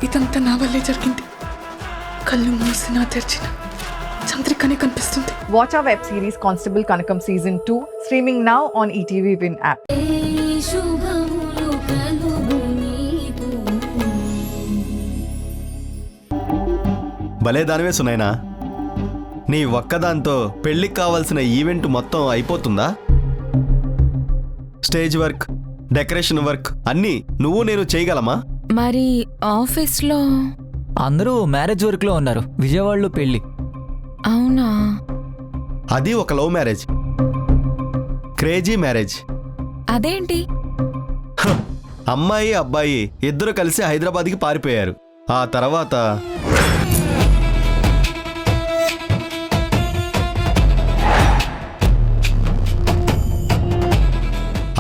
ఇదంతా నా వల్లే జరిగింది. కళ్ళు మూసినా తెరిచిన చంద్రికనే కనిపిస్తుంది. Watch our web series Constable Kanakam Season 2 streaming now on ETV Win app. భలే దానివే సునైనా, నీ ఒక్కదాంతో పెళ్ళికి కావాల్సిన ఈవెంట్ మొత్తం అయిపోతుందా? స్టేజ్ వర్క్, డెకరేషన్ వర్క్ అన్నీ నువ్వు నేను చేయగలమా? మరి ఆఫీస్లో అందరూ మ్యారేజ్ వర్క్లో ఉన్నారు. విజయవాడలో పెళ్ళి. అవునా? అది ఒక లవ్ మ్యారేజ్, క్రేజీ మ్యారేజ్. అదేంటి? అమ్మాయి అబ్బాయి ఇద్దరు కలిసి హైదరాబాద్కి పారిపోయారు. ఆ తర్వాత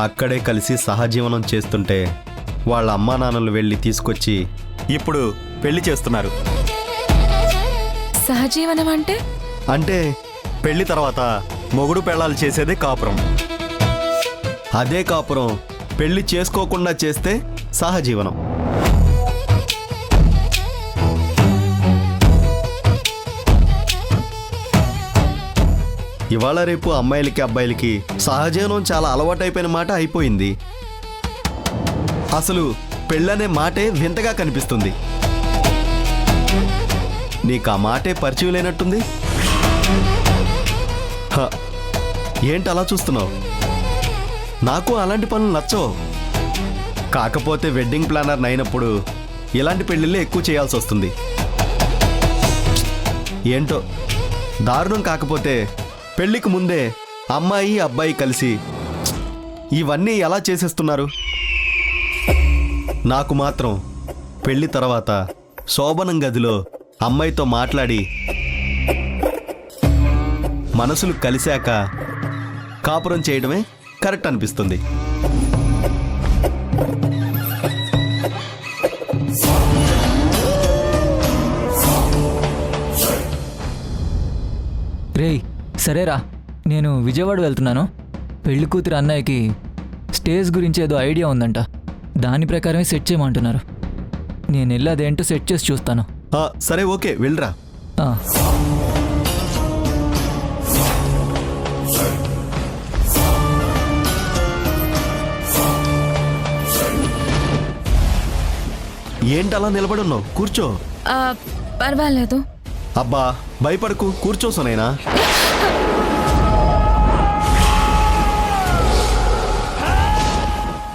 అక్కడే కలిసి సహజీవనం చేస్తుంటే వాళ్ళ అమ్మా నాన్నలు వెళ్ళి తీసుకొచ్చి ఇప్పుడు పెళ్లి చేస్తున్నారు. సహజీవనం అంటే? అంటే పెళ్లి తర్వాత మొగుడు పెళ్ళాలు చేసేదే కాపురం. అదే కాపురం పెళ్లి చేసుకోకుండా చేస్తే సహజీవనం. ఇవాళ రేపు అమ్మాయిలకి అబ్బాయిలకి సహజీవనం చాలా అలవాటైపోయిన మాట అయిపోయింది. అసలు పెళ్ళనే మాటే వింతగా కనిపిస్తుంది. నీకు ఆ మాటే పరిచయం లేనట్టుంది. ఏంటి అలా చూస్తున్నావు? నాకు అలాంటి పనులు నచ్చవు. కాకపోతే వెడ్డింగ్ ప్లానర్ అయినప్పుడు ఇలాంటి పెళ్ళిళ్ళే ఎక్కువ చేయాల్సి వస్తుంది. ఏంటో దారుణం. కాకపోతే పెళ్లికి ముందే అమ్మాయి అబ్బాయి కలిసి ఇవన్నీ ఎలా చేసేస్తున్నారు? నాకు మాత్రం పెళ్లి తర్వాత శోభనం గదిలో అమ్మాయితో మాట్లాడి మనసులు కలిశాక కాపురం చేయడమే కరెక్ట్ అనిపిస్తుంది. రేయ్ సరేరా, నేను విజయవాడ వెళ్తున్నాను. పెళ్లి కూతురు అన్నయ్యకి స్టేజ్ గురించి ఏదో ఐడియా ఉందంట. దాని ప్రకారమే సెట్ చేయమంటున్నారు. నేను వెళ్ళి అదేంటో సెట్ చేసి చూస్తాను. సరే, ఓకే, వెళ్ళరా. ఏంటలా నిలబడున్నావు? కూర్చో. పర్వాలేదు. అబ్బా భయపడకు, కూర్చో Sunaina.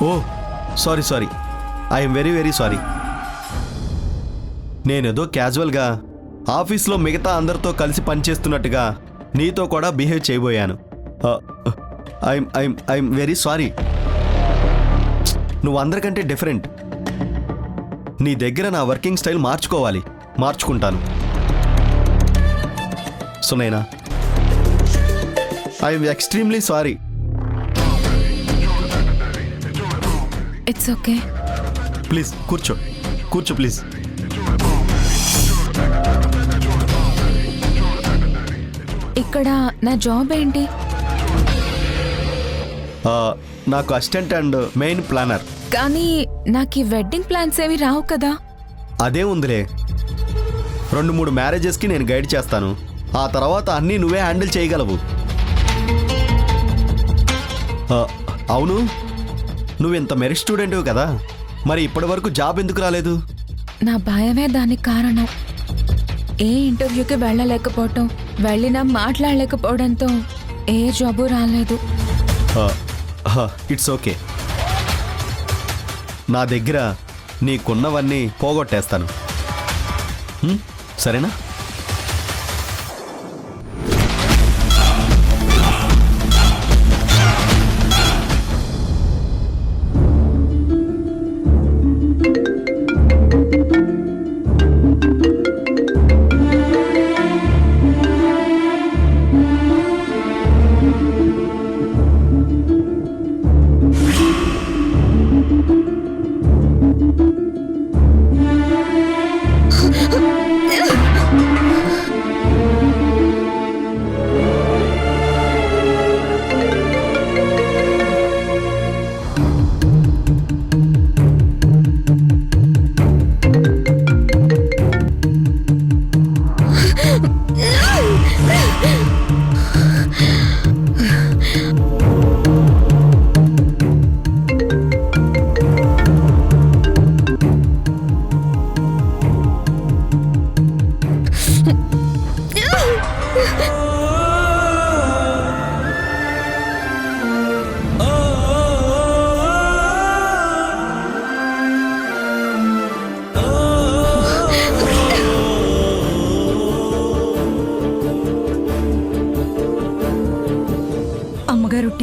Oh sorry, I'm very very sorry. నేనేదో క్యాజువల్గా ఆఫీస్లో మిగతా అందరితో కలిసి పనిచేస్తున్నట్టుగా నీతో కూడా బిహేవ్ చేయబోయాను. I'm very sorry. నువ్వు అందరికంటే డిఫరెంట్. నీ దగ్గర నా వర్కింగ్ స్టైల్ మార్చుకోవాలి. మార్చుకుంటాను Sunaina. I'm extremely sorry. It's okay. Please కూర్చో ప్లీజ్. ఇక్కడ నా జాబ్ ఏంటి? నాకు అసిస్టెంట్ అండ్ మెయిన్ ప్లానర్. కానీ నాకు ఈ వెడ్డింగ్ ప్లాన్స్ ఏమి రావు కదా. అదే ఉందిలే, 2-3 మ్యారేజెస్కి నేను గైడ్ చేస్తాను. ఆ తర్వాత అన్నీ నువ్వే హ్యాండిల్ చేయగలవు. అవును, నువ్వెంత మెరిట్ స్టూడెంట్వి కదా, మరి ఇప్పటి వరకు జాబ్ ఎందుకు రాలేదు? నా భయమే దానికి కారణం. ఏ ఇంటర్వ్యూకి వెళ్ళలేకపోవటం, వెళ్ళినా మాట్లాడలేకపోవడంతో ఏ జాబు రాలేదు. It's okay. నా దగ్గర నీకున్నవన్నీ పోగొట్టేస్తాను. సరేనా?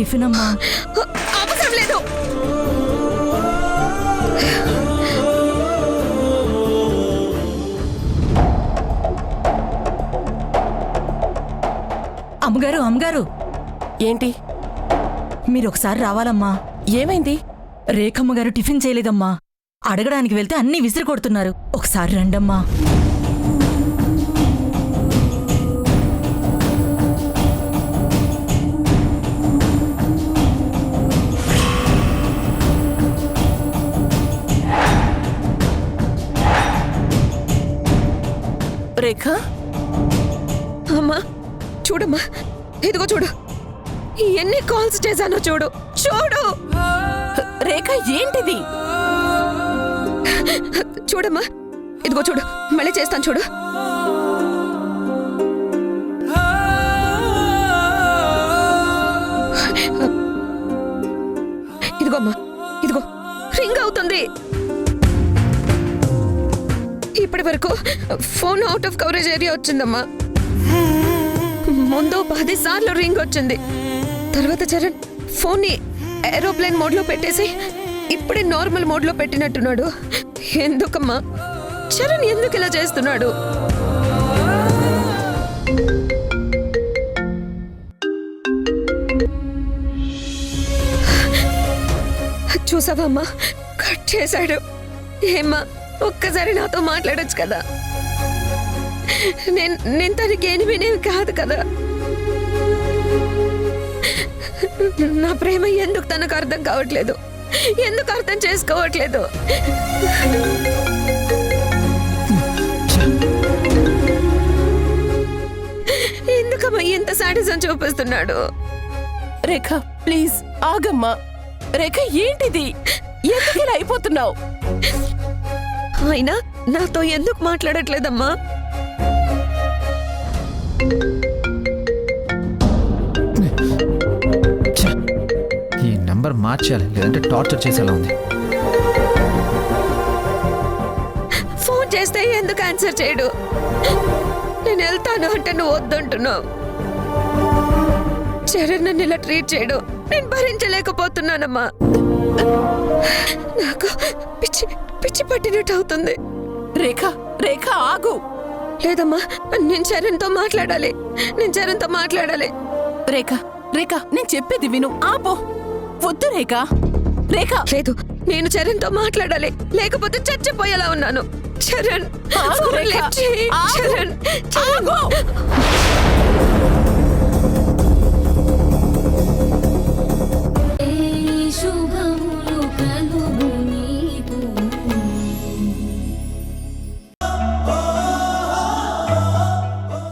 టిఫిన్ అమ్మా. అవసరం లేదు. అమ్మగారు అమ్మగారు, ఏంటి? మీరు ఒకసారి రావాలమ్మా. ఏమైంది? రేఖమ్మ గారు టిఫిన్ చేయలేదమ్మా. అడగడానికి వెళ్తే అన్నీ విసిరి కొడుతున్నారు. ఒకసారి రండమ్మా. రేఖ, అమ్మా చూడమ్మా, ఇదిగో చూడు, ఎన్ని కాల్స్ చేశానో చూడు. చూడు రేఖ ఏంటిది? చూడమ్మా, ఇదిగో చూడు, మళ్ళీ చేస్తాను చూడు. ఇదిగో అమ్మా, ఇదిగో రింగ్ అవుతుంది. ఇప్పటి వరకు phone out of coverage area వచ్చిందమ్మా. ముందు 10 సార్లు రింగ్ వచ్చింది. తర్వాత చరణ్ ఫోన్ని ఏరోప్లేన్ మోడ్లో పెట్టేసి ఇప్పుడే నార్మల్ మోడ్లో పెట్టినట్టున్నాడు. ఎందుకమ్మా చరణ్ ఎందుకు ఇలా చేస్తున్నాడు? చూసావా అమ్మా, కట్ చేశాడు. ఏమ్మా, ఒక్కసారి నాతో మాట్లాడొచ్చు కదా. నేను తనకి ఎనిమినేవి కాదు కదా. నా ప్రేమ ఎందుకు తనకు అర్థం కావట్లేదు? ఎందుకు అర్థం చేసుకోవట్లేదు? ఎందుకమ్మా ఇంత సాడిజం చూపిస్తున్నాడు? రేఖ ప్లీజ్ ఆగమ్మా. రేఖ ఏంటిది? ఎందుకు ఇలా అయిపోతున్నావు? అయినా నాతో ఎందుకు మాట్లాడట్లేదమ్మా? ఈ నంబర్ మార్చాలి, లేదంటే టార్చర్ చేసేలా ఉంది. ఫోన్ చేస్తే ఎందుకు ఆన్సర్ చేయడు? నేను వెళ్తాను అంటే నువ్వు వద్దంటున్నావు. చరణ్ నన్ను ఇలా ట్రీట్ చేయడు నేను భరించలేకపోతున్నానమ్మా. నాకు పిచ్చి పిచ్చి పట్టినట్టు అవుతుంది. రేఖ రేఖ ఆగు. లేదమ్మా, నేను చరణ్తో మాట్లాడాలి. రేఖ రేఖ నేను చెప్పేది విను. ఆపో. వద్దు రేఖ. రేఖ లేదు, నేను చరణ్తో మాట్లాడాలి, లేకపోతే చచ్చిపోయేలా ఉన్నాను. చరణ్ ఆగు ఫోన్ రేఖ. లిఫ్ట్ చేయి. ఆగు. చరణ్ ఆగు.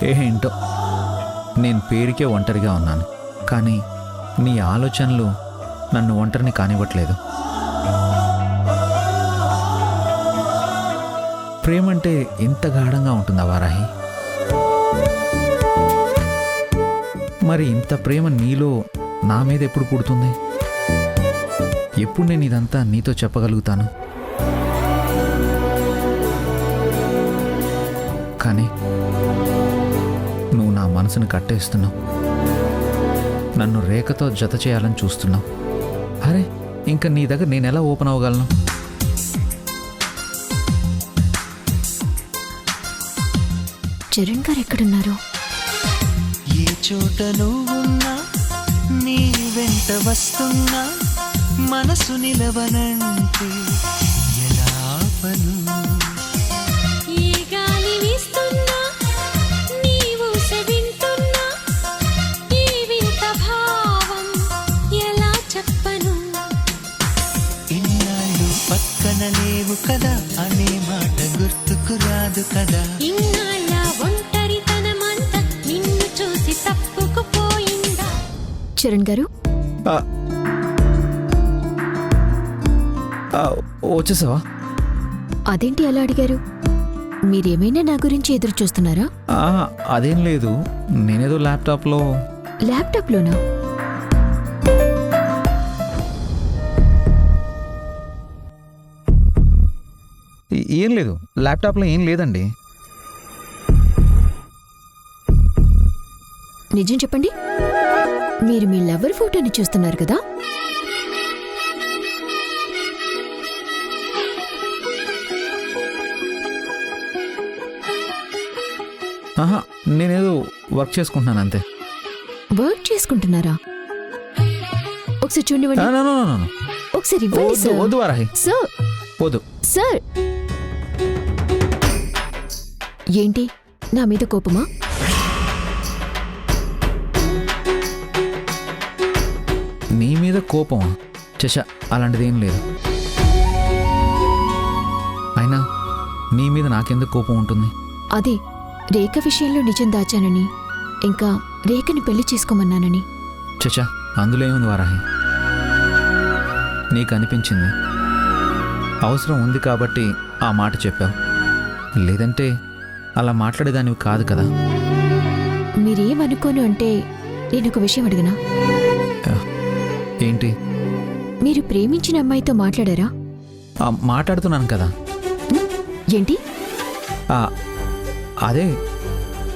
ఏంటో నేను పేరుకే ఒంటరిగా ఉన్నాను, కానీ నీ ఆలోచనలు నన్ను ఒంటరిని కానివ్వట్లేదు. ప్రేమంటే ఇంత గాఢంగా ఉంటుందా వారాహి? మరి ఇంత ప్రేమ నీలో నా మీద ఎప్పుడు పుడుతుంది? ఎప్పుడు నేను ఇదంతా నీతో చెప్పగలుగుతాను? కానీ నువ్వు నా మనసును కట్టేస్తున్నావు, నన్ను రేఖతో జత చేయాలని చూస్తున్నావు. అరే, ఇంకా నీ దగ్గర నేను ఎలా ఓపెన్ అవ్వగలను? చరణ్ గారు ఎక్కడున్నారు? ఏ చోట నువ్వున్నా నీ వెంట వస్తున్నా మనసు నిలవనంటే ఎలా ఆపను? ఈ గాలి వీస్తున్నా నీవు సెవింటున్నా ఈ వింత భావం ఎలా చెప్పను? ఇన్నాళ్ళు పక్కన లేవు కదా అనే మాట గుర్తుకు రాదు కదా. ఇన్నాళ్ళ ఒంటరితనమంతా నిన్ను చూసి తప్పుకుపోయిందా? చరణ్ గారు వచ్చేసావా? అదేంటి అలా అడిగారు? మీరేమైనా నా గురించి ఎదురు చూస్తున్నారా? అదేం లేదు, నేనేదో ల్యాప్టాప్లోనా? ఏం లేదు, ల్యాప్టాప్లో ఏం లేదండి. నిజం చెప్పండి. మీరు మీ లవర్ ఫోటోని చూస్తున్నారు కదా? ఆహా, నేనేదో వర్క్ చేసుకుంటున్నాను అంతే. వర్క్ చేసుకుంటున్నారా? ఒకసారి ఆ, చూడండి. no, no, no, no, no. ఒకసారి ఇవ్వండి వద్దు సార్. వద్దు వారాహి, సార్ వద్దు. సార్ ఏంటి నా మీద కోపమా? నీ మీద కోపం చచ, అలాంటిదేం లేదు. అయినా నీ మీద నాకెందుకు కోపం ఉంటుంది? అదే రేఖ విషయంలో నిజం దాచానని, ఇంకా రేఖని పెళ్లి చేసుకోమన్నానని. చచ, అందులో ఏముంది వారాహి? నీకు అనిపించింది, అవసరం ఉంది కాబట్టి ఆ మాట చెప్పావు. లేదంటే అలా మాట్లాడేదానివి కాదు కదా. మీరేమనుకోను అంటే నేను ఒక విషయం అడిగినా? ఏంటి? మీరు ప్రేమించిన అమ్మాయితో మాట్లాడారా? మాట్లాడుతున్నాను కదా. ఏంటి? ఆ, అదే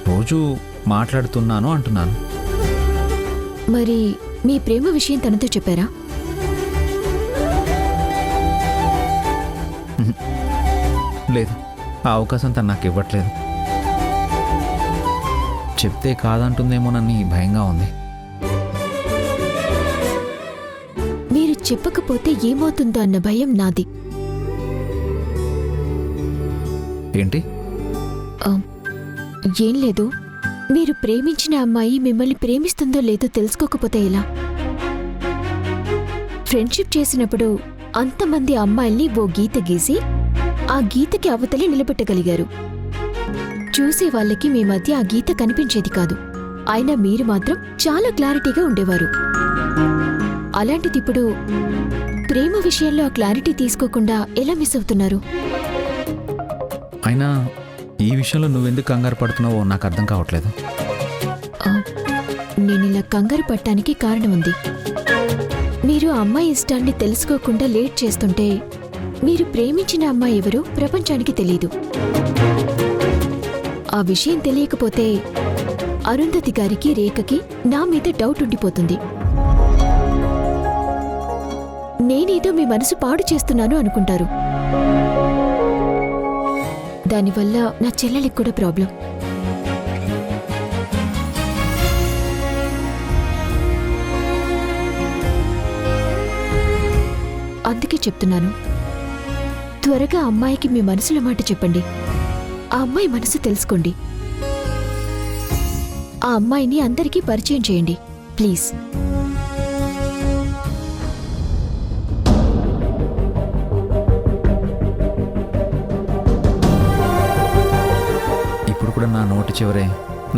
రోజు మాట్లాడుతున్నాను అంటున్నాను. మరి మీ ప్రేమ విషయం తనతో చెప్పారా? లేదు, ఆ అవకాశం తను నాకు ఇవ్వట్లేదు. చెప్తే కాదంటుందేమోనని భయంగా ఉంది. మీరు చెప్పకపోతే ఏమవుతుందో అన్న భయం నాది. ఏంటి? ఏం లేదు, మీరు ప్రేమించిన అమ్మాయి మిమ్మల్ని ప్రేమిస్తుందో లేదో తెలుసుకోకపోతే ఎలా? ఫ్రెండ్షిప్ చేసినప్పుడు అంతమంది అమ్మాయిల్ని ఓ గీత గీసి ఆ గీతకి అవతలి నిలబెట్టగలిగారు. చూసే వాళ్ళకి మీ మధ్య ఆ గీత కనిపించేది కాదు. అయినా మీరు మాత్రం చాలా క్లారిటీగా ఉండేవారు. అలాంటిది ఇప్పుడు ప్రేమ విషయంలో ఆ క్లారిటీ తీసుకోకుండా ఎలా మిస్ అవుతున్నారు? అయినా ఈ విషయంలో నువ్వెందుకు కంగారు పడుతున్నావో నాకు అర్థం కావట్లేదు. నేనిలా కంగారు పడటానికి కారణం ఉంది. మీరు ఆ అమ్మాయి ఇష్టాన్ని తెలుసుకోకుండా లేట్ చేస్తుంటే మీరు ప్రేమించిన అమ్మాయి ఎవరో ప్రపంచానికి తెలీదు. ఆ విషయం తెలియకపోతే అరుంధతి గారికి, రేఖకి నా మీద డౌట్ ఉండిపోతుంది. నేనేదో మీ మనసు పాడు చేస్తున్నాను అనుకుంటారు. దానివల్ల నా చెల్లెలికి కూడా ప్రాబ్లం. అందుకే చెప్తున్నాను, త్వరగా అమ్మాయికి మీ మనసులో మాట చెప్పండి. ఆ అమ్మాయి మనసు తెలుసుకోండి. ఆ అమ్మాయిని అందరికీ పరిచయం చేయండి ప్లీజ్. ఇప్పుడు కూడా నా నోటి చివరే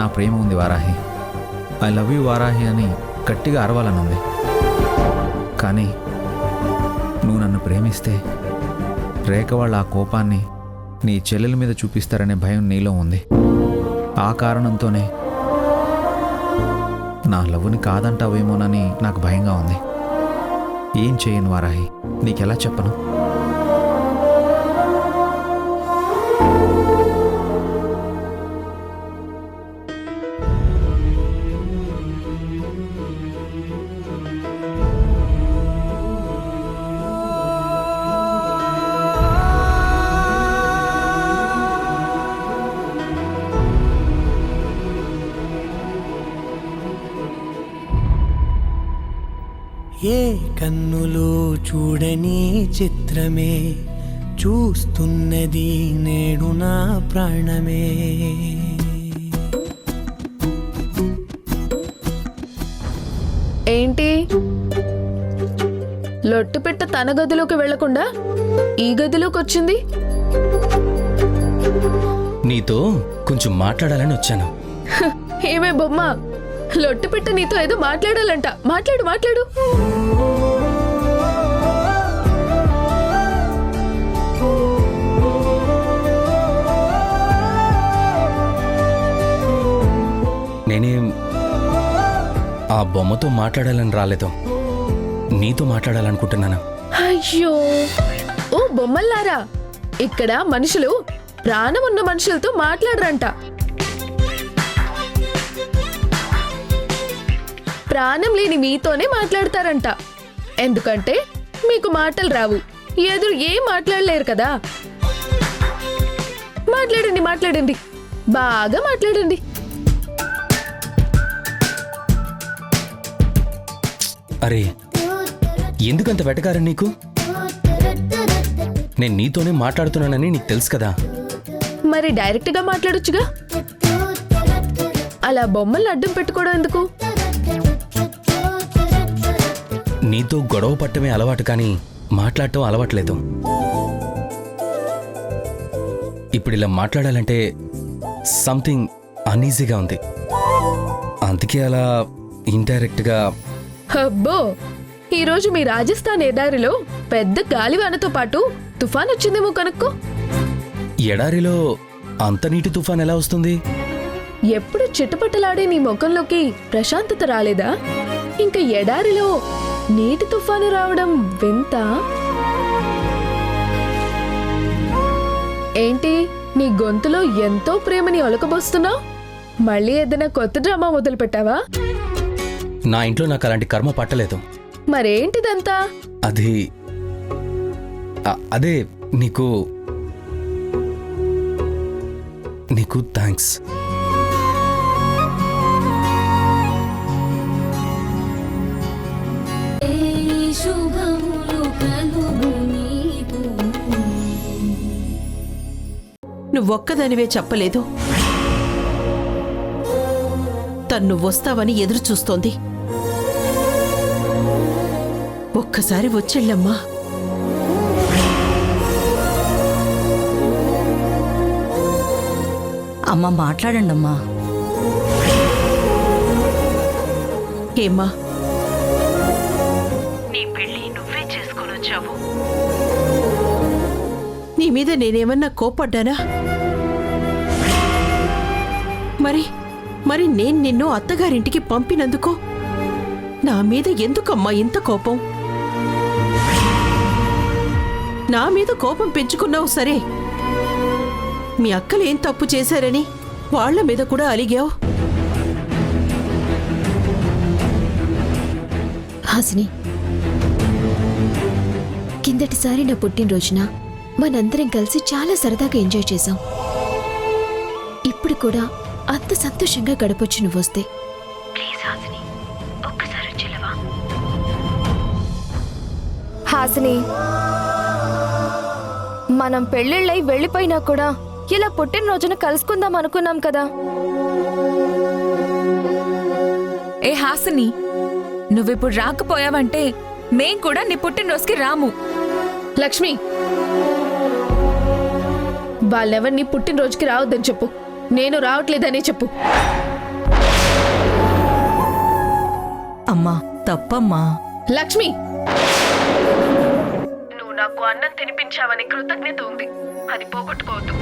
నా ప్రేమ ఉంది Varahi, I love you Varahi అని గట్టిగా అరవాలనుంది. కానీ నువ్వు నన్ను ప్రేమిస్తే రేఖ వాళ్ళ ఆ కోపాన్ని నీ చెల్లెల మీద చూపిస్తారనే భయం నీలో ఉంది. ఆ కారణంతోనే నా లవ్వుని కాదంటావేమోనని నాకు భయంగా ఉంది. ఏం చేయను వారాహి, నీకెలా చెప్పను? ఏ కన్నులో చూడని చిత్రమే చూస్తున్నది నేడు నా ప్రాణమే. ఏంటి లొట్టుపెట్ట తన గదిలోకి వెళ్లకుండా ఈ గదిలోకి వచ్చింది? నీతో కొంచెం మాట్లాడాలని వచ్చాను. ఏమే బొమ్మ, లొట్టుపెట్ట నీతో ఏదో మాట్లాడాలంట. మాట్లాడు మాట్లాడు. నేనేం ఆ బొమ్మతో మాట్లాడాలని రాలేదు, నీతో మాట్లాడాలనుకుంటున్నాను. అయ్యో, ఓ బొమ్మల్లారా, ఇక్కడ మనుషులు ప్రాణం ఉన్న మనుషులతో మాట్లాడరంట. ప్రాణం లేని మీతోనే మాట్లాడతారంట. ఎందుకంటే మీకు మాటలు రావు, ఎదురు ఏం మాట్లాడలేరు కదా. మాట్లాడండి, మాట్లాడండి, బాగా మాట్లాడండి. అరే ఎందుకంత వెటకారం నీకు? నేను నీతోనే మాట్లాడుతున్నానని నీకు తెలుసు కదా. మరి డైరెక్ట్గా మాట్లాడొచ్చుగా. అలా బొమ్మల్ని అడ్డం పెట్టుకోవడం ఎందుకు? నీతో గొడవ పట్టమే అలవాటు కానీ మాట్లాడటం అలవాట్లేదు. ఇప్పుడు ఇలా మాట్లాడాలంటే సంథింగ్ అన్ఈజీగా ఉంది. అందుకే అలా ఇండైరెక్ట్గా. అబ్బో, ఈరోజు మీ రాజస్థాన్ ఎడారిలో పెద్ద గాలివానతో పాటు తుఫాన్ వచ్చిందేమో కనుక్కో. ఎడారిలో అంత నీటి తుఫాన్ ఎలా వస్తుంది? ఎప్పుడు చిటపటలాడే నీ ముఖంలోకి ప్రశాంతత రాలేదా? ఇంకా ఎడారిలో నీటి తుఫాను రావడం వింత. ఏంటి నీ గొంతులో ఎంతో ప్రేమని ఒలకబోస్తున్నావు? మళ్ళీ ఏదైనా కొత్త డ్రామా మొదలు పెట్టావా? నా ఇంట్లో నాకు అలాంటి కర్మ పట్టలేదు. మరేంటిదంతా? అదే నీకు థ్యాంక్స్. నువ్వొక్కదానివే చెప్పలేదు. తను వస్తావని ఎదురు చూస్తోంది. ఒక్కసారి వచ్చెళ్ళమ్మా. అమ్మ మాట్లాడండమ్మా. ఏమ్మా, నీ పెళ్లి నువ్వే చేసుకొని వచ్చావు. నీ మీద నేనేమన్నా కోపడ్డానా? మరి నేను నిన్ను అత్తగారింటికి పంపినందుకు నా మీద ఎందుకమ్మా ఇంత కోపం? నా మీద కోపం పెంచుకున్నావు సరే, మీ అక్కలు ఏం తప్పు చేశారని వాళ్ల మీద కూడా అలిగావు. హాసిని, కిందటిసారి నా పుట్టినరోజున మనందరం కలిసి చాలా సరదాగా ఎంజాయ్ చేశాం. ఇప్పుడు కూడా అంత సంతోషంగా గడపొచ్చు నువ్వొస్తే. ప్లీజ్ హాసిని, ఒక్కసారి వచ్చేలవా? హాసిని, మనం పెళ్ళిళ్ళై వెళ్ళిపోయినా కూడా ఇలా పుట్టినరోజున కలుసుకుందాం అనుకున్నాం కదా. ఏ హాసిని, నువ్విప్పుడు రాకపోయావంటే మేం కూడా నీ పుట్టినరోజుకి రాము. లక్ష్మి, వాళ్ళెవరిని పుట్టినరోజుకి రావద్దని చెప్పు. నేను రావట్లేదనే చెప్పు. అమ్మా తప్పమ్మా. లక్ష్మి, నువ్వు నాకు అన్నం తినిపించావని కృతజ్ఞత ఉంది, అది పోగొట్టుకోవద్దు.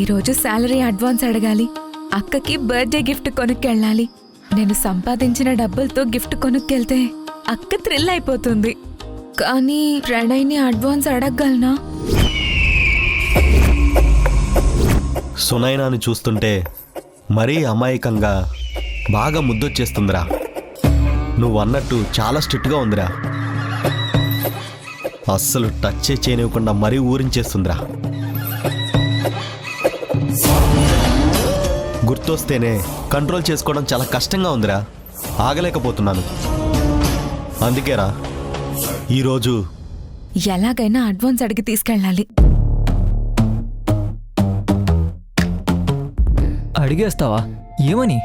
ఈరోజు శాలరీ అడ్వాన్స్ అడగాలి, అక్కకి బర్త్డే గిఫ్ట్ కొనుక్కెళ్ళాలి. నేను సంపాదించిన డబ్బులతో గిఫ్ట్ కొనుక్కెళ్తే అక్క థ్రిల్ అయిపోతుంది. కానీ ప్రణయ్ని అడ్వాన్స్ అడగగలనా? సునైనాని చూస్తుంటే మరీ అమాయకంగా బాగా ముద్దొచ్చేస్తుందిరా. నువ్వు అన్నట్టు చాలా స్ట్రిక్ట్గా ఉందిరా. అస్సలు టచ్ చేయనివ్వకుండా మరీ ఊరించేస్తుందిరా. గుర్తొస్తేనే కంట్రోల్ చేసుకోవడం చాలా కష్టంగా ఉందిరా. ఆగలేకపోతున్నాను. అందుకేరా ఈరోజు ఎలాగైనా అడ్వాన్స్ అడిగి తీసుకెళ్ళాలి. అడిగేస్తావా? ఏమని?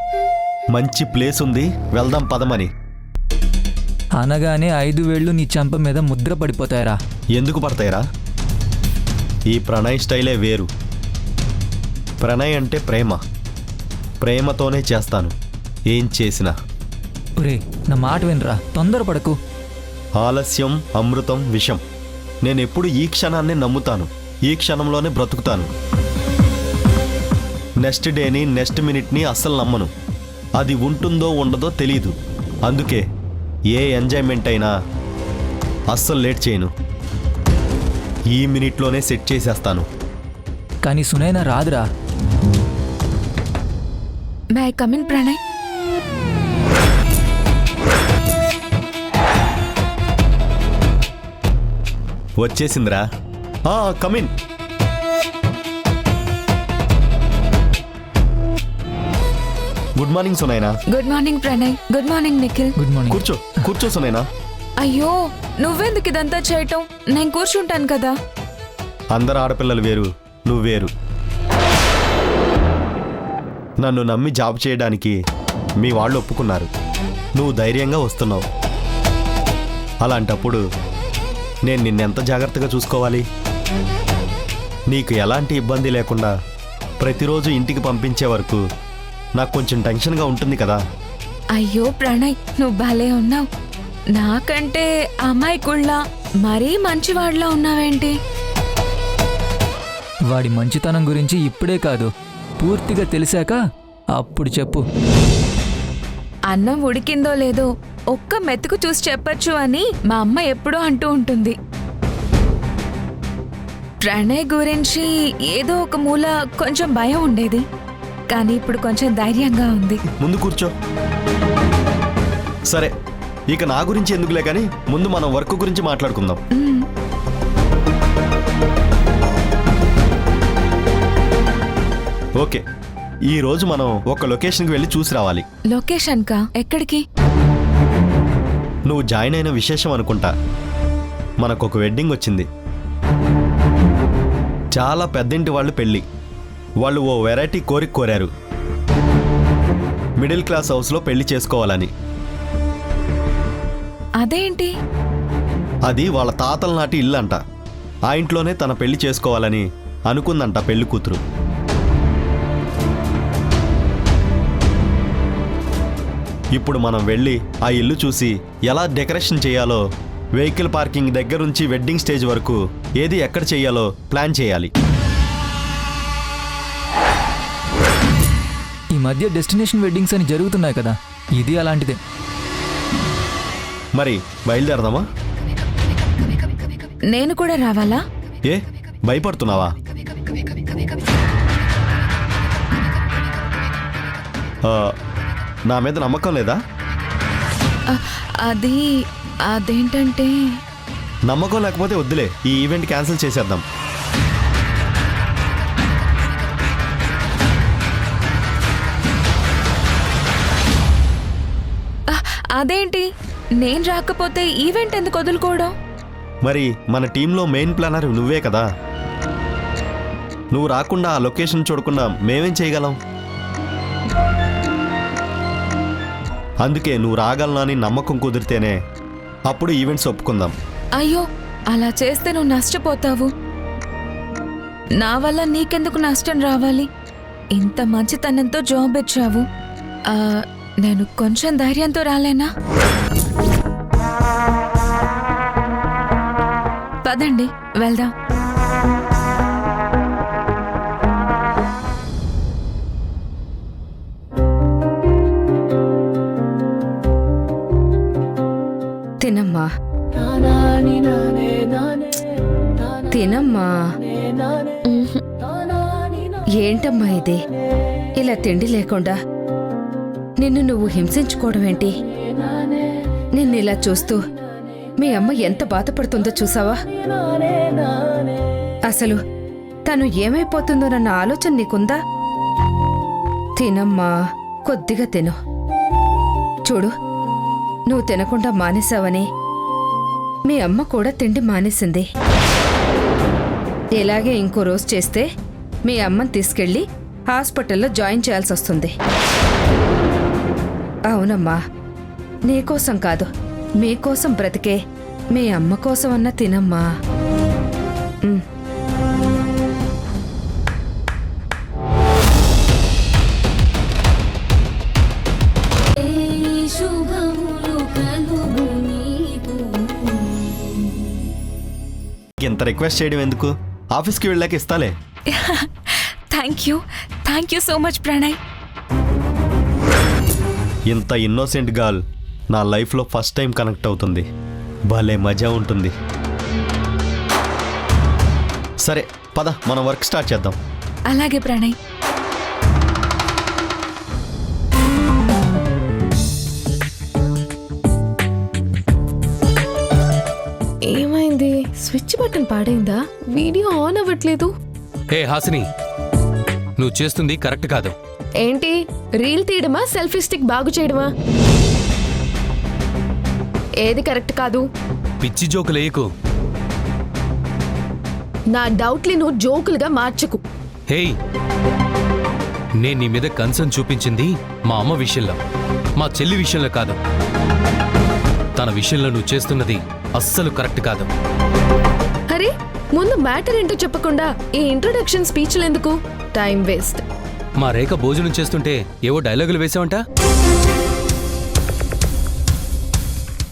మంచి ప్లేస్ ఉంది, వెళ్దాం పదమని. అనగానే 5 వేళ్ళు నీ చంప మీద ముద్ర పడిపోతాయరా. ఎందుకు పడతాయిరా? ఈ ప్రణయ్ స్టైలే వేరు. ప్రణయ్ అంటే ప్రేమ. ప్రేమతోనే చేస్తాను ఏం చేసినా. ఒరే నా మాట వినరా, తొందరపడకు. ఆలస్యం అమృతం విషం. నేనెప్పుడు ఈ క్షణాన్ని నమ్ముతాను, ఈ క్షణంలోనే బ్రతుకుతాను. నెక్స్ట్ డేని నెక్స్ట్ మినిట్ని అస్సలు నమ్మను. అది ఉంటుందో ఉండదో తెలీదు. అందుకే ఏ ఎంజాయ్మెంట్ అయినా అస్సలు లేట్ చేయను. ఈ మినిట్లోనే సెట్ చేసేస్తాను. కానీ సునైనా రాదురా. May I come in Pranay? వచ్చేసిందిరా. Come in. Good morning Sunaina. Good morning Pranay. Good morning Nikhil. Good morning. కూర్చో కూర్చో సునైనా. అయ్యో నువ్వెందుకు ఇదంతా చేయటం? నేను కూర్చుంటాను కదా. అందరు ఆడపిల్లలు వేరు, నువ్వు వేరు. నన్ను నమ్మి జాబ్ చేయడానికి మీ వాళ్ళు ఒప్పుకున్నారు. నువ్వు ధైర్యంగా వస్తున్నావు. అలాంటప్పుడు నేను నిన్నెంత జాగ్రత్తగా చూసుకోవాలి? నీకు ఎలాంటి ఇబ్బంది లేకుండా ప్రతిరోజు ఇంటికి పంపించే వరకు నాకు కొంచెం టెన్షన్గా ఉంటుంది కదా. అయ్యో ప్రణయ్, నువ్వు భలే ఉన్నావు. నాకంటే అమాయకుళ్ళ మరీ మంచివాడిలా ఉన్నావేంటి? వాడి మంచితనం గురించి ఇప్పుడే కాదు, పూర్తిగా తెలిసాక అప్పుడు చెప్పు. అన్నం ఉడికిందో లేదో ఒక్క మెతుకు చూసి చెప్పచ్చు అని మా అమ్మ ఎప్పుడూ అంటూ ఉంటుంది. ప్రణయ్ గురించి ఏదో ఒక మూల కొంచెం భయం ఉండేది, కానీ ఇప్పుడు కొంచెం ధైర్యంగా ఉంది. ముందు కూర్చో. సరే, ఇక నా గురించి ఎందుకులే కానీ ముందు మనం వర్క్ గురించి మాట్లాడుకుందాం. ఓకే, ఈ రోజు మనం ఒక లొకేషన్కి వెళ్ళి చూసి రావాలి. లొకేషన్ కా? ఎక్కడికి? నువ్వు జాయిన్ అయిన విశేషం అనుకుంటా. మనకు ఒక వెడ్డింగ్ వచ్చింది. చాలా పెద్దింటి వాళ్ళు పెళ్ళి. వాళ్ళు ఓ వెరైటీ కోరిక కోరారు. మిడిల్ క్లాస్ హౌస్లో పెళ్లి చేసుకోవాలని. అదేంటి? అది వాళ్ళ తాతల నాటి ఇల్లు అంట. ఆ ఇంట్లోనే తన పెళ్లి చేసుకోవాలని అనుకుందంట పెళ్లి కూతురు. ఇప్పుడు మనం వెళ్ళి ఆ ఇల్లు చూసి ఎలా డెకరేషన్ చేయాలో, వెహికల్ పార్కింగ్ దగ్గర నుంచి వెడ్డింగ్ స్టేజ్ వరకు ఏది ఎక్కడ చేయాలో ప్లాన్ చేయాలి. ఈ మధ్య డెస్టినేషన్ వెడ్డింగ్స్ అని జరుగుతున్నాయి కదా, ఇది అలాంటిదే. మరి బయలుదేరదామా? నేను కూడా రావాలా? ఏ భయపడుతున్నావా? నా మీద నమ్మకం లేదా? అదేంటంటే నమ్మకం లేకపోతే వద్దులే, ఈ ఈవెంట్ క్యాన్సిల్ చేసేద్దాం. అదేంటి, నేను రాకపోతే ఈవెంట్ ఎందుకు వదులుకోవడం? మరి మన టీంలో మెయిన్ ప్లానర్ నువ్వే కదా. నువ్వు రాకుండా ఆ లొకేషన్ చూడకుండా మేమేం చేయగలం? అందుకే నువ్వు రాగలనని నమ్మకం కుదిరితేనే అప్పుడు ఈవెంట్స్ ఒప్పుకుందాం. అయ్యో, అలా చేస్తే నువ్వు నష్టపోతావు. నా వల్ల నీకెందుకు నష్టం రావాలి? ఇంత మంచితనంతో జాబ్ ఇచ్చావు. నేను కొంచెం ధైర్యంతో రాలేనా? పదండి వెళ్దాం. తినమ్మా, తినమ్మా. ఏంటమ్మా ఇది, ఇలా తిండి లేకుండా నిన్ను నువ్వు హింసించుకోవడం ఏంటి? నిన్ను ఇలా చూస్తూ మీ అమ్మ ఎంత బాధపడుతుందో చూసావా? అసలు తను ఏమైపోతుందోనన్న ఆలోచన నీకుందా? తినమ్మా, కొద్దిగా తిను. చూడు, నువ్వు తినకుండా మానేశావని మీ అమ్మ కూడా తిండి మానేసింది. ఇలాగే ఇంకో రోజు చేస్తే మీ అమ్మని తీసుకెళ్ళి హాస్పిటల్లో జాయిన్ చేయాల్సి వస్తుంది. అవునమ్మా, నీకోసం కాదు, మీకోసం బ్రతికే మీ అమ్మ కోసం అన్నా తినమ్మా. శుభము అంత రిక్వెస్ట్ చేయడం ఎందుకు? ఆఫీస్కి వెళ్ళాక ఇస్తాలే. Thank you so much Pranay. ఇంత ఇన్నోసెంట్ గర్ల్ నా లైఫ్లో ఫస్ట్ టైం కనెక్ట్ అవుతుంది. భలే మజా ఉంటుంది. సరే పద, మన వర్క్ స్టార్ట్ చేద్దాం. అలాగే ప్రణయ్. ఏమైంది? స్విచ్ బటన్ పాడైందా? వీడియో ఆన్ అవ్వట్లేదు. హే హాసిని, నువ్వు చేస్తుంది కరెక్ట్ కాదు. ఏంటి? రీల్ తీయడమా, సెల్ఫీ స్టిక్ బాగు చేయడమా? ఏది కరెక్ట్ కాదు? పిచ్చి జోకులేయకు. నా డౌట్ని నువ్వు జోకులుగా మార్చకు. హేయ్, నేను నీ మీద కన్సర్న్ చూపించింది మా అమ్మ విషయంలో, మా చెల్లి విషయంలో కాదు. తన విషయంలో నువ్వు చేస్తున్నది అస్సలు కరెక్ట్ కాదు. అరే, ముందు మ్యాటర్ ఏంటో చెప్పకుండా ఈ ఇంట్రొడక్షన్ స్పీచ్లు ఎందుకు? Time waste. మా రేఖ భోజనం చేస్తుంటే ఏవో డైలాగులు వేసావంట.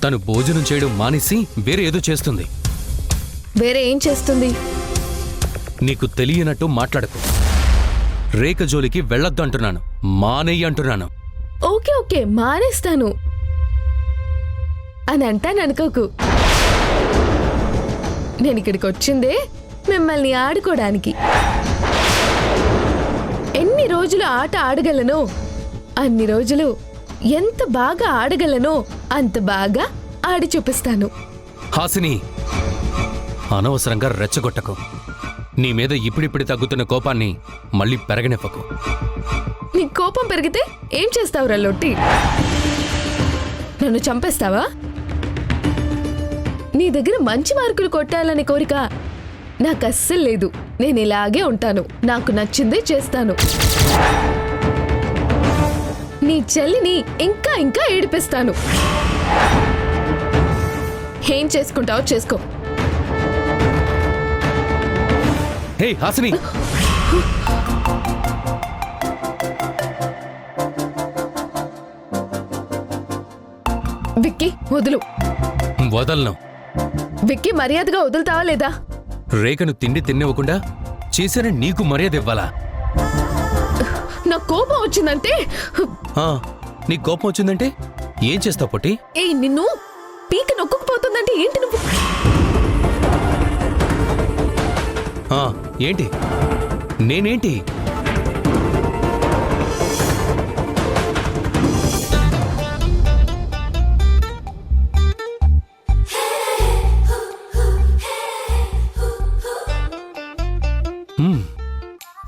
తను భోజనం చేయడం మానేసి వేరే ఏదో చేస్తుంది. వేరే ఏం చేస్తుంది? నీకు తెలియనట్టు మాట్లాడకు. రేఖ జోలికి వెళ్ళొద్దు అంటున్నాను, మానేయి అంటున్నాను. ఓకే ఓకే, మానేస్తాను అని అంటాను అనుకోకు. నేను ఇక్కడికి వచ్చిందే మిమ్మల్ని ఆడుకోవడానికి. ఎన్ని రోజులు ఆట ఆడగలనో అన్ని రోజులు ఎంత బాగా ఆడగలనో అంత బాగా ఆడి చూపిస్తాను. హాసిని, అనవసరంగా రెచ్చగొట్టకు. నీ మీద ఇప్పుడిప్పుడు తగ్గుతున్న కోపాన్ని మళ్ళీ పెరగనివ్వకు. నీ కోపం పెరిగితే ఏం చేస్తావురా లొట్టి? నన్ను చంపేస్తావా? నీ దగ్గర మంచి మార్కులు కొట్టాలనే కోరిక నాకు అస్సలు లేదు. నేను ఇలాగే ఉంటాను. నాకు నచ్చిందే చేస్తాను. నీ చెల్లిని ఇంకా ఇంకా ఏడిపిస్తాను. ఏం చేసుకుంటావో చేసుకో. హే హాసిని, విక్కీ వదులు. వదలను. విక్కీ మర్యాదగా వదులుతావా లేదా? రేఖను తిండి తినివ్వకుండా చేసిన నీకు మర్యాద ఇవ్వాలా? నా కోపం వచ్చిందంటే నీ కోపం వచ్చిందంటే ఏం చేస్తావు పొట్టి? ఏయ్, నిన్ను పీక నొక్కుపోతుందంటే ఏంటి నువ్వు? ఏంటి? నేనేంటి?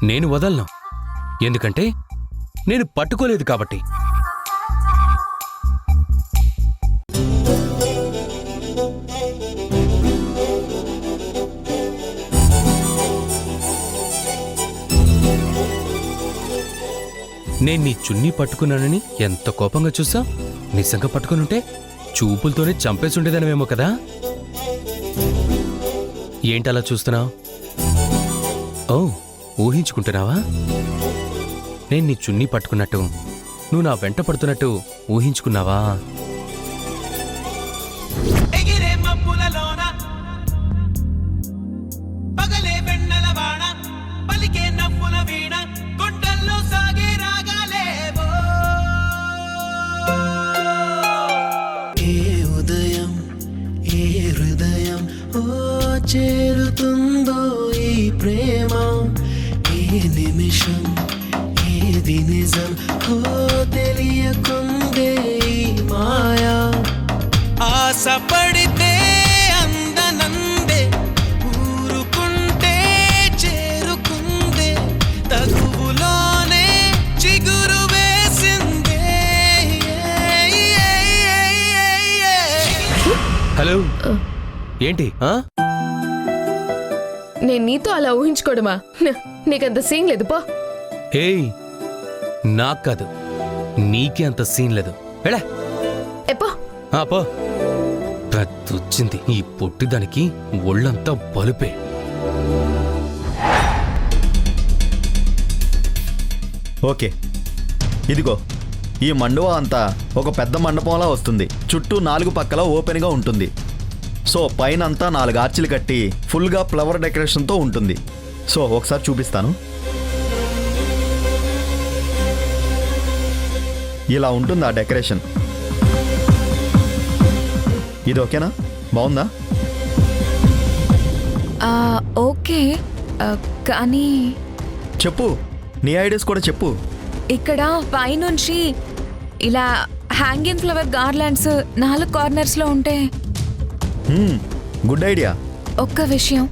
నేను వదలను. ఎందుకంటే నేను పట్టుకోలేదు కాబట్టి. నేను నీ చున్నీ పట్టుకున్నానని ఎంత కోపంగా చూసా. నిజంగా పట్టుకునుంటే చూపులతోనే చంపేసుండేదనమేమో కదా. ఏంటలా చూస్తున్నావు? ఓ, ఊహించుకుంటున్నావా? నేను నీ చున్నీ పట్టుకున్నట్టు నువ్వు నా వెంట పడుతున్నట్టు ఊహించుకున్నావా? చేరుతుందో ఈ ప్రేమ, ఏ నిమిషం ఏది నిజం తెలియకుందే ఈ మాయా. ఆశపడితే అందనందే, ఊరుకుంటే చేరుకుందే, తగువులోనే చిగురు వేసిందే. హలో, ఏంటి? నేను నీతో అలా ఊహించుకోవడమా? నీకంత సీన్ లేదు పో. హేయ్, నాకు కాదు, నీకే అంత సీన్ లేదు. వెళ్ళా ఎప్పో. పో. వచ్చింది ఈ పొట్టిదానికి ఒళ్ళంతా బలుపే. ఓకే, ఇదిగో ఈ మండువా అంతా ఒక పెద్ద మండపంలా వస్తుంది. చుట్టూ 4 పక్కల ఓపెన్గా ఉంటుంది. సో పైన అంతా 4 ఆర్చిలు కట్టి ఫుల్గా ఫ్లవర్ డెకరేషన్తో ఉంటుంది. సో ఒకసారి చూపిస్తాను. ఇలా ఉంటుంది ఆ డెకరేషన్. ఇది ఓకేనా? బాగుందా? ఓకే, కానీ చెప్పు, నీ ఐడియాస్ కూడా చెప్పు. ఇక్కడ పైనుంచి ఇలా హ్యాంగింగ్ ఫ్లవర్ గార్లాండ్స్ 4 కార్నర్స్లో ఉంటే. Good idea. ఒక్క విషయం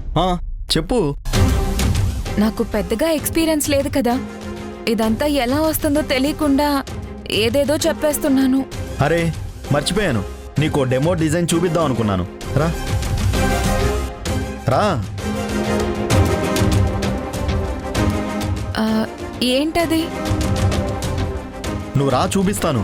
చెప్పు. నాకు పెద్దగా ఎక్స్పీరియన్స్ లేదు కదా, ఇదంతా ఎలా వస్తుందో తెలియకుండా ఏదేదో చెప్పేస్తున్నాను. అరే మర్చిపోయాను, నీకు డెమో డిజైన్ చూపిద్దాం అనుకున్నాను. రా రా. ఏంటది? నువ్వు రా, చూపిస్తాను.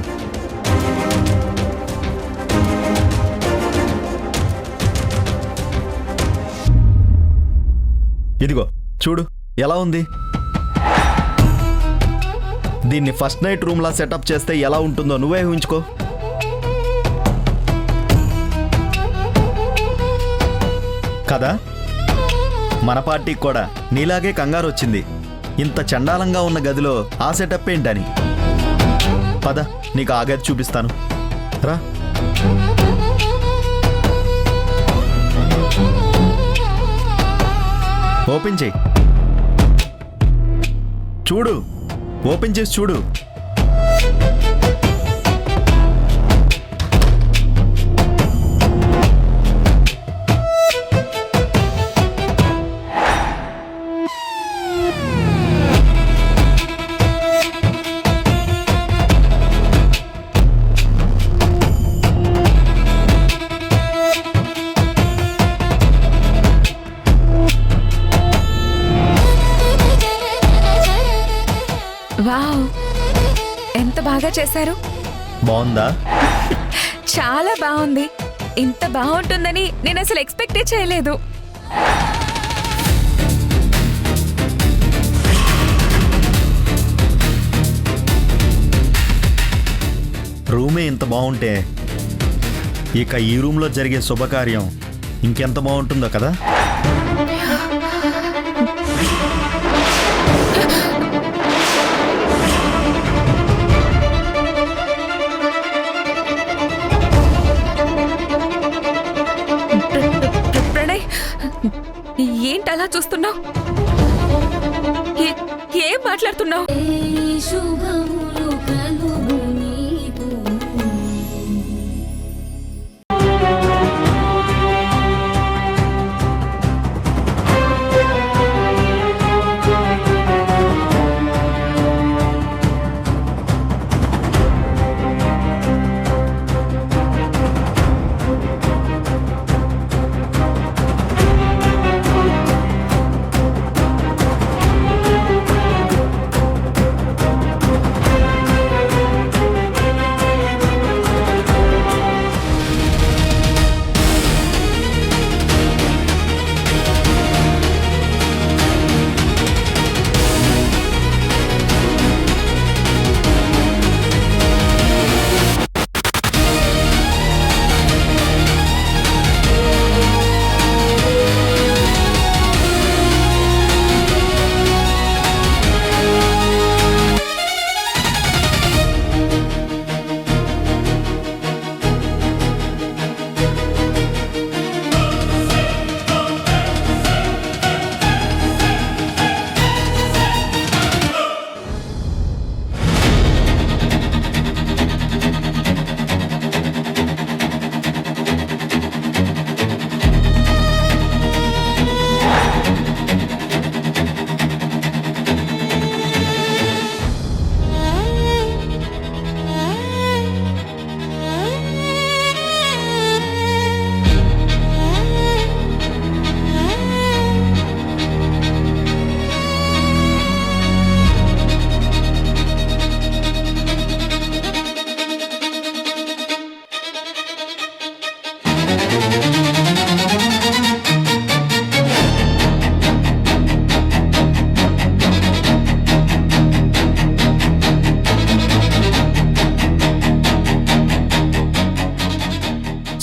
ఇదిగో చూడు ఎలా ఉంది. దీన్ని ఫస్ట్ నైట్ రూమ్లా సెటప్ చేస్తే ఎలా ఉంటుందో నువ్వే ఊహించుకో. కదా, మన పార్టీకి కూడా నీలాగే కంగారు వచ్చింది. ఇంత చండాలంగా ఉన్న గదిలో ఆ సెటప్ ఏంటని. పద, నీకు ఆ గది చూపిస్తాను. రా. ఓపెన్ చేయి. చూడు, ఓపెన్ చేసి చూడు. వావ్, ఎంత బాగా చేశారు. బాగుందా? చాలా బాగుంది. ఇంత బాగుంటుందని నేను అసలు ఎక్స్పెక్టే చేయలేదు. రూమే ఇంత బాగుంటే ఇక ఈ రూమ్లో జరిగే శుభకార్యం ఇంకెంత బాగుంటుందో కదా. ప్రణయ్, ఏంటలా చూస్తున్నావు? ఏం మాట్లాడుతున్నావు?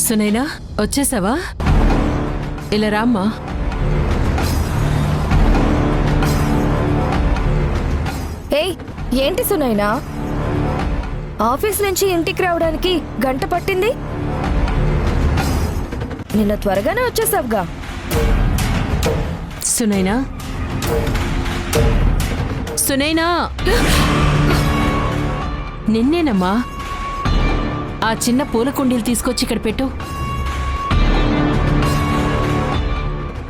సునైనా, వచ్చేసావా? ఇలా రామ్మా. ఏయ్ ఏంటి సునైనా, ఆఫీస్ నుంచి ఇంటికి రావడానికి గంట పట్టింది. నిన్న త్వరగానే వచ్చేసావుగా. సునైనా, సునైనా, నిన్నేనమ్మా. ఆ చిన్న పూల కుండీలు తీసుకొచ్చి ఇక్కడ పెట్టు.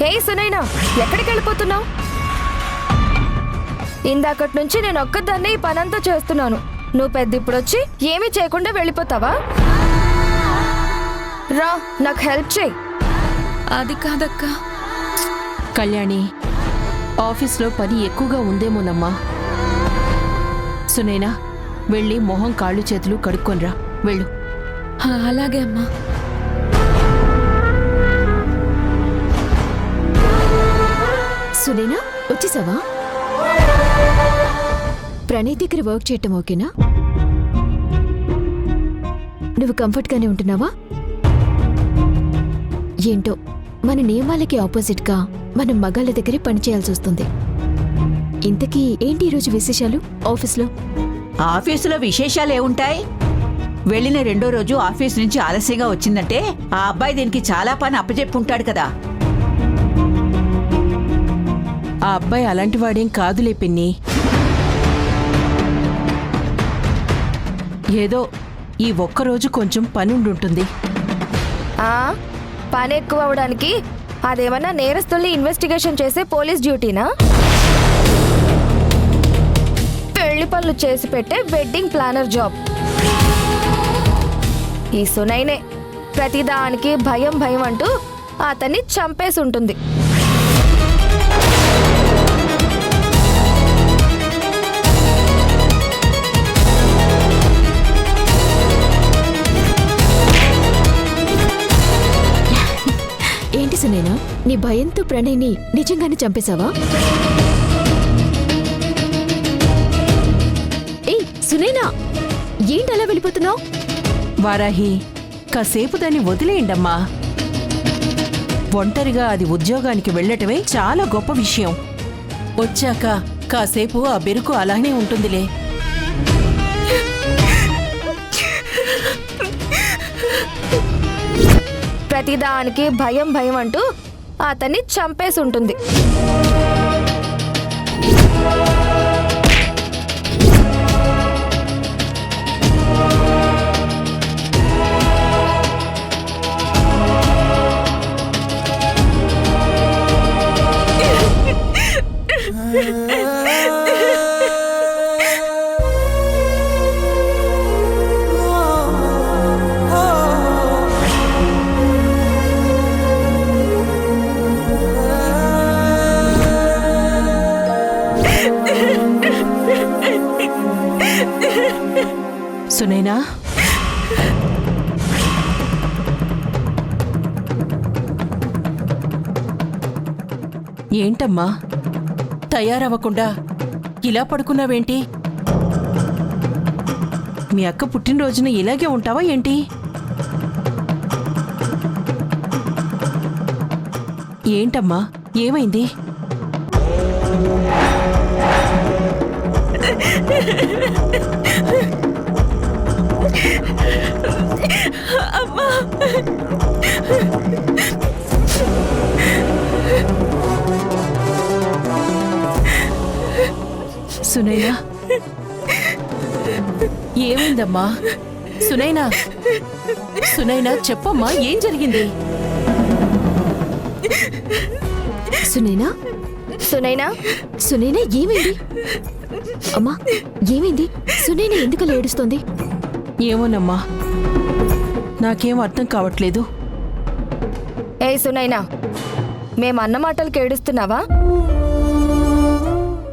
ఏయ్ సునైనా, ఎక్కడికి వెళ్ళిపోతున్నావు? ఇందాకటి నుంచి నేను ఒక్కదాన్నే ఈ పనంతా చేస్తున్నాను. నువ్వు పెద్ద ఇప్పుడు వచ్చి ఏమీ చేయకుండా వెళ్ళిపోతావా? రా, నాకు హెల్ప్ చేయి. అది కాదక్క. కళ్యాణి, ఆఫీస్లో పని ఎక్కువగా ఉందేమోనమ్మా. సునైనా, వెళ్ళి మొహం కాళ్ళు చేతులు కడుక్కొనిరా. వెళ్ళు. అలాగే అమ్మా. సునైనా, వచ్చేసావా? ప్రణయ్ దగ్గర వర్క్ చేయటం ఓకేనా? నువ్వు కంఫర్ట్గానే ఉంటున్నావా? ఏంటో మన నియమాలకి ఆపోజిట్గా మనం మగాళ్ళ దగ్గరే పనిచేయాల్సి వస్తుంది. ఇంతకీ ఏంటి ఈరోజు విశేషాలు ఆఫీస్లో? ఆఫీసులో విశేషాలు ఏముంటాయి? వెళ్ళిన రెండో రోజు ఆఫీస్ నుంచి ఆలస్యంగా వచ్చిందంటే ఆ అబ్బాయి దీనికి చాలా పని అప్పచెప్పుంటాడు కదా. ఆ అబ్బాయి అలాంటి వాడేం కాదులే పిన్ని. ఏదో ఈ ఒక్కరోజు కొంచెం పని ఉండుంటుంది. పని ఎక్కువ అవడానికి అదేమన్నా నేరస్తుల్ని ఇన్వెస్టిగేషన్ చేసే పోలీస్ డ్యూటీనా? పెళ్లి పనులు చేసి పెట్టే వెడ్డింగ్ ప్లానర్ జాబ్. ఈ సునైనే ప్రతిదానికి భయం భయం అంటూ అతన్ని చంపేసి ఉంటుంది. ఏంటి సునైనా, నీ భయంతో ప్రణయ్ని నిజంగానే చంపేశావా? ఏయ్ సునైనా, ఏంటి అలా వెళ్ళిపోతున్నావు? వారాహి, కాసేపు దాన్ని వదిలేయండమ్మా. ఒంటరిగా అది ఉద్యోగానికి వెళ్ళటమే చాలా గొప్ప విషయం. వచ్చాక కాసేపు ఆ బెరుకు అలానే ఉంటుందిలే. ప్రతిదానికి భయం భయం అంటూ అతన్ని చంపేసి ఉంటుంది. సునైనా, ఏంటమ్మా తయారవ్వకుండా ఇలా పడుకున్నావేంటి? మీ అక్క పుట్టినరోజున ఇలాగే ఉంటావా ఏంటి? ఏంటమ్మా, ఏమైంది? అమ్మా, సునైనా, ఏమైందమ్మా? సునైనా, సునైనా చెప్పమ్మా, ఏం జరిగింది? సునైనా, సునైనా, సునైనా ఏమైంది? అమ్మా, ఏమైంది? సునైనా ఎందుకలా ఏడుస్తోంది? ఏమోనమ్మా, నాకేం అర్థం కావట్లేదు. ఏ సునైనా, మేమన్న మాటలకి ఏడుస్తున్నావా?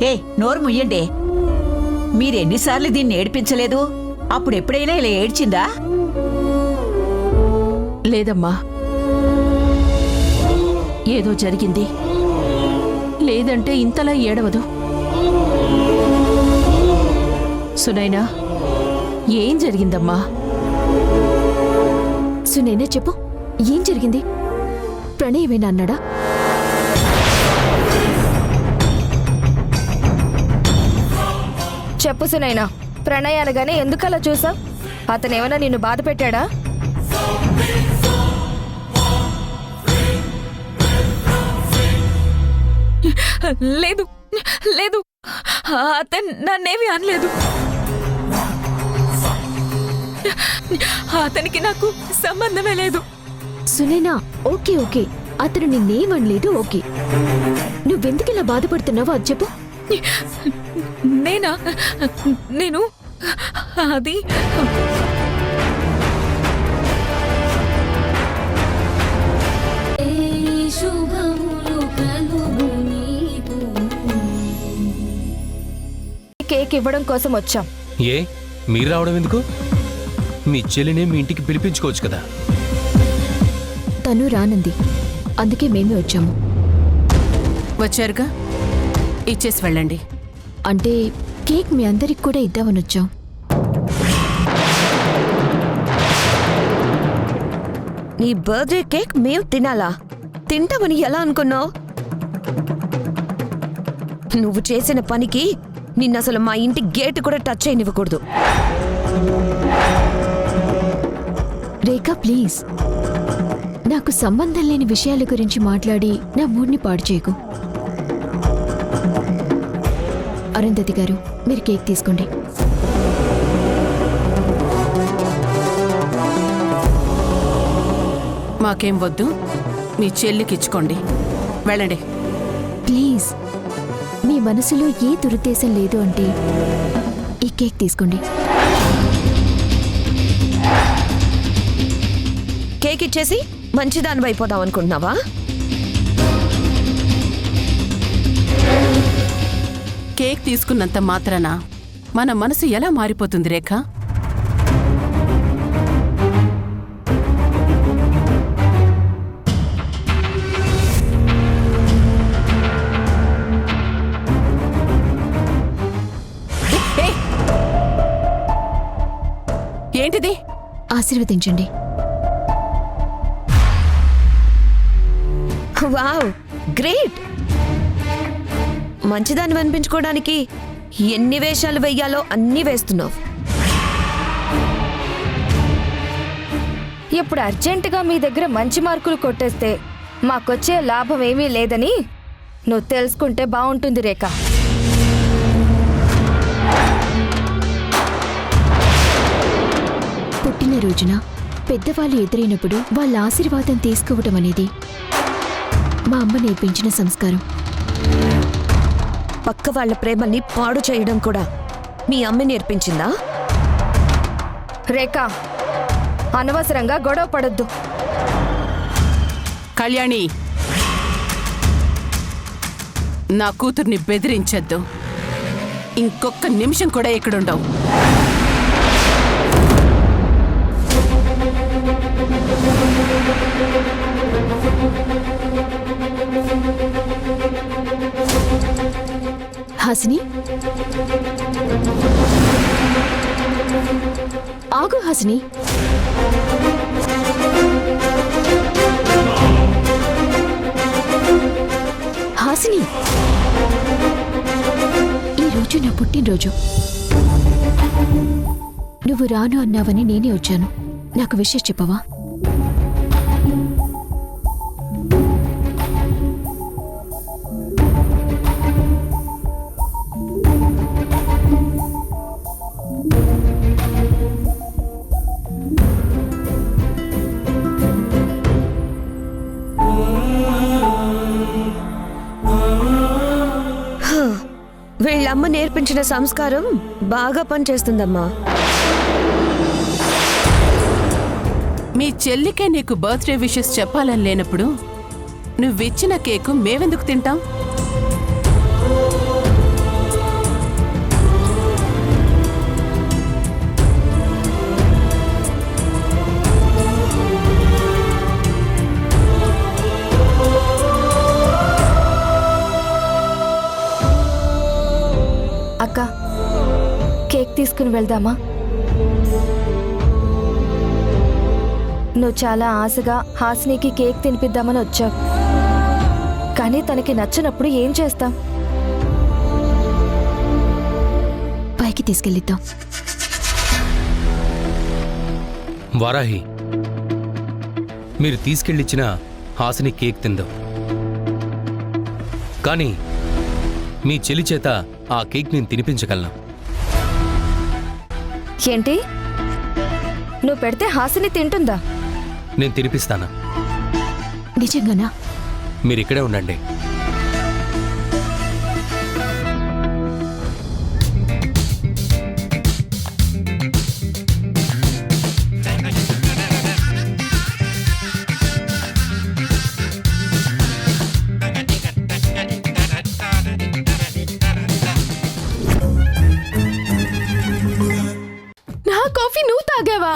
ఏ నోరు ముయ్యండి. మీరెన్నిసార్లు దీన్ని ఏడిపించలేదు? అప్పుడెప్పుడైనా ఇలా ఏడ్చిందా? లేదమ్మా, ఏదో జరిగింది. లేదంటే ఇంతలా ఏడవదు. సునైనా, ఏం జరిగిందమ్మా? సునైనా చెప్పు, ఏం జరిగింది? ప్రణయ్ ఏమైనా అన్నాడా? చెప్పు సునైనా, ప్రణయ్ అనగానే ఎందుకలా చూసావు? అతను ఏమైనా నిన్ను బాధ పెట్టాడా? లేదు లేదు, అతను నన్నేమి అనలేదు. అతనికి నాకు సంబంధమే లేదు. సునైనా, ఓకే ఓకే, అతను నిన్నేమనలేదు, ఓకే. నువ్వెందుకు ఇలా బాధపడుతున్నావో అది చెప్పు. నేను అది కేక్ ఇవ్వడం కోసం వచ్చాం. ఏ మీరు రావడం ఎందుకు? మీ చెల్లిని మీ ఇంటికి పిలిపించుకోవచ్చు కదా. తను రానంది, అందుకే మేమే వచ్చాము. వచ్చారుగా, ఇచ్చేసి వెళ్ళండి. అంటే కేక్ మీ అందరికి కూడా ఇద్దామని వచ్చాం. నీ బర్త్డే కేక్ మేము తినాలా? తింటామని ఎలా అనుకున్నావు? నువ్వు చేసిన పనికి నిన్న అసలు మా ఇంటి గేటు కూడా టచ్ చేయనివ్వకూడదు. రేఖా ప్లీజ్, నాకు సంబంధం లేని విషయాల గురించి మాట్లాడి నా మూడ్ని పాడు చేయకు. అరుంధతి గారు, మీరు కేక్ తీసుకోండి. మాకేం వద్దు, మీ చెల్లికి ఇచ్చుకోండి, వెళ్ళండి. ప్లీజ్, మీ మనసులో ఏ దురుద్దేశం లేదు అంటే ఈ కేక్ తీసుకోండి. కేక్ ఇచ్చేసి మంచిదాని అయిపోదాం అనుకుంటున్నావా? కేక్ తీసుకున్నంత మాత్రాన మన మనసు ఎలా మారిపోతుంది రేఖ? ఏంటిది? ఆశీర్వదించండి. Wow, great! మంచిదాన్ని అనిపించుకోవడానికి ఎన్ని వేషాలు వెయ్యాలో అన్నీ వేస్తున్నావు. ఇప్పుడు అర్జెంటుగా మీ దగ్గర మంచి మార్కులు కొట్టేస్తే మాకొచ్చే లాభం ఏమీ లేదని నువ్వు తెలుసుకుంటే బాగుంటుంది రేఖ. పుట్టినరోజున పెద్దవాళ్ళు ఎదురైనప్పుడు వాళ్ళ ఆశీర్వాదం తీసుకోవటం అనేది మా అమ్మ నేర్పించిన సంస్కారం. పక్క వాళ్ళ ప్రేమల్ని పాడు చేయడం కూడా మీ అమ్మ నేర్పించిందా? రేఖ, అనవసరంగా గొడవ పడొద్దు. కళ్యాణి, నా కూతుర్ని బెదిరించొద్దు. ఇంకొక నిమిషం కూడా ఇక్కడుండవు. హాసిని, ఆగు హాసిని. హాసిని, ఈరోజు నా పుట్టినరోజు. నువ్వు రాను అన్నావని నేనే వచ్చాను. నాకు విషయం చెప్పవా? వీళ్ళమ్మ నేర్పించిన సంస్కారం బాగా పనిచేస్తుందమ్మా. మీ చెల్లికే నీకు బర్త్డే విషెస్ చెప్పాలని లేనప్పుడు నువ్విచ్చిన కేకు మేవెందుకు తింటాం? అక్క, కేక్ తీసుకుని వెళ్దామా? నువ్వు చాలా ఆశగా హాసినికి కేక్ తినిపిద్దామని వచ్చావు, కానీ తనకి నచ్చినప్పుడు ఏం చేస్తాం? పైకి తీసుకెళ్ళిద్దాం. వారాహి, మీరు తీసుకెళ్ళిచ్చిన హాసిని కేక్ తిందాం, కానీ మీ చెల్లి చేత ఆ కేక్ నేను తినిపించగలను. ఏంటి, నువ్వు పెడితే హాసిని తింటుందా? నేను తినిపిస్తాను. నిజంగానా? మీరు ఇక్కడే ఉండండి. నా కాఫీ నువ్వు తాగావా?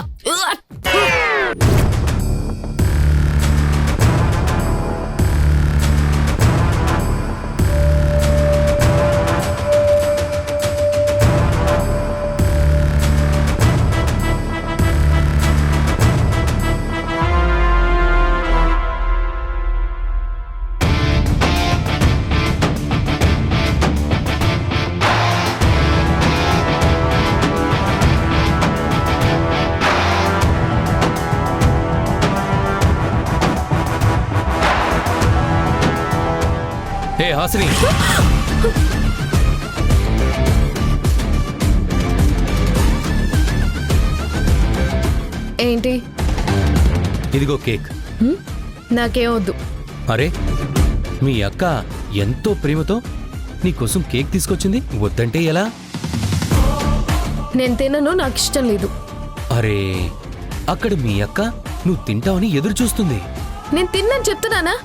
హే హాసిని, ఏంటి? ఇదిగో కేక్. నాకేం వద్దు. అరే, మీ అక్క ఎంతో ప్రేమతో నీకోసం కేక్ తీసుకొచ్చింది, వద్దంటే ఎలా? నేను తినను, నాకు ఇష్టం లేదు. అరే, అక్కడ మీ అక్క నువ్వు తింటావని ఎదురు చూస్తుంది. నేను తిన్నాను చెప్తున్నానా?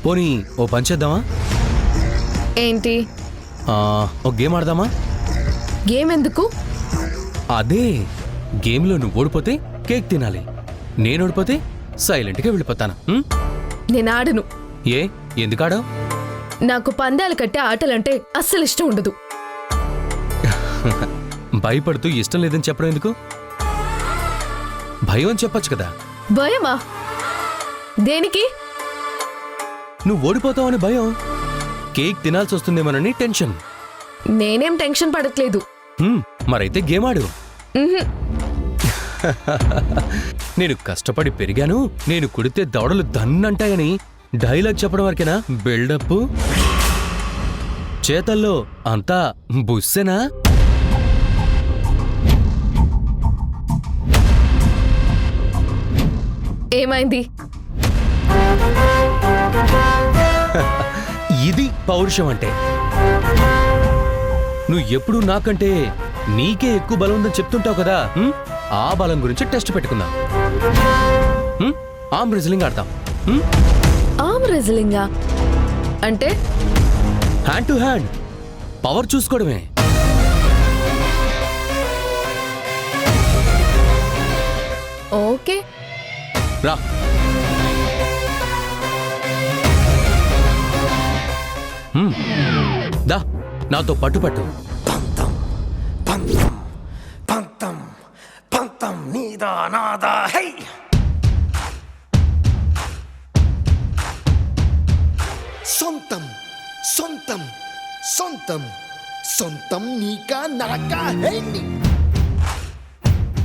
పోనీ ఓ పని చేద్దామా? ఏంటి? ఓ గేమ్ ఆడదామా? గేమ్ ఎందుకు? అదే, గేమ్లో నువ్వు ఓడిపోతే కేక్ తినాలి, నేను ఓడిపోతే సైలెంట్గా వెళ్ళిపోతాను. నేను ఆడను. ఏ, ఎందుకాడావు? నాకు పందాలు కట్టే ఆటలంటే అస్సలు ఇష్టం ఉండదు. భయపడుతూ ఇష్టం లేదని చెప్పడం ఎందుకు? భయం అని చెప్పొచ్చు కదా. భయమా? దేనికి? నువ్వు ఓడిపోతావని భయం, కేక్ తినాల్సి వస్తుందేమోనని టెన్షన్. నేనేం టెన్షన్ పడట్లేదు. మరైతే గేమ్ ఆడు. నేను కష్టపడి పెరిగాను, నేను కుడితే దవడలు దన్నంటాయని డైలాగ్ చెప్పడం వరకేనా బిల్డప్? చేతల్లో అంతా బుస్సేనా? ఏమైంది? ఇది పౌరుషం అంటే. నువ్వు ఎప్పుడు నాకంటే నీకే ఎక్కువ బలం ఉందని చెప్తుంటావు కదా, ఆ బలం గురించి టెస్ట్ పెట్టుకుందాం. ఆర్మ్ రెజ్లింగ్ ఆడతాం. ఆర్మ్ రెజ్లింగా అంటే? హ్యాండ్ టు హ్యాండ్ పవర్ చూసుకోవడమే. ఓకే, రా. దా, నాతో పట్టు పట్టు. సొంతం సొంతం సొంతం సొంతం నీకా నాకా హే నీ